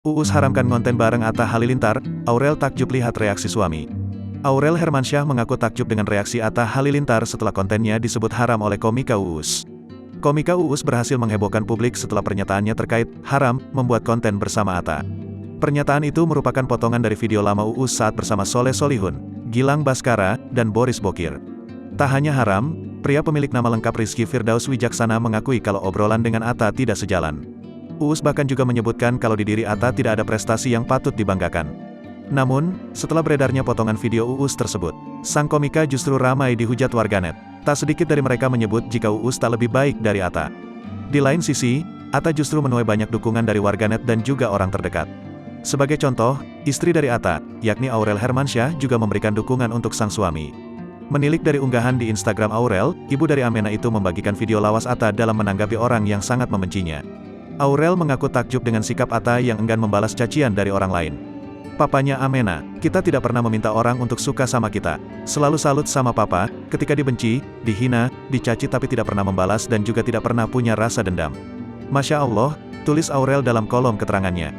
Uus haramkan ngonten bareng Atta Halilintar, Aurel takjub lihat reaksi suami. Aurel Hermansyah mengaku takjub dengan reaksi Atta Halilintar setelah kontennya disebut haram oleh komika Uus. Komika Uus berhasil menghebohkan publik setelah pernyataannya terkait haram membuat konten bersama Atta. Pernyataan itu merupakan potongan dari video lama Uus saat bersama Soleh Solihun, Gilang Baskara, dan Boris Bokir. Tak hanya haram, pria pemilik nama lengkap Rizky Firdaus Wijaksana mengakui kalau obrolan dengan Atta tidak sejalan. Uus bahkan juga menyebutkan kalau di diri Atta tidak ada prestasi yang patut dibanggakan. Namun, setelah beredarnya potongan video Uus tersebut, sang komika justru ramai dihujat warganet. Tak sedikit dari mereka menyebut jika Uus tak lebih baik dari Atta. Di lain sisi, Atta justru menuai banyak dukungan dari warganet dan juga orang terdekat. Sebagai contoh, istri dari Atta, yakni Aurel Hermansyah juga memberikan dukungan untuk sang suami. Menilik dari unggahan di Instagram Aurel, ibu dari Amena itu membagikan video lawas Atta dalam menanggapi orang yang sangat membencinya. Aurel mengaku takjub dengan sikap Atta yang enggan membalas cacian dari orang lain. Papanya Amena, kita tidak pernah meminta orang untuk suka sama kita. Selalu salut sama papa, ketika dibenci, dihina, dicaci tapi tidak pernah membalas dan juga tidak pernah punya rasa dendam. Masya Allah, tulis Aurel dalam kolom keterangannya.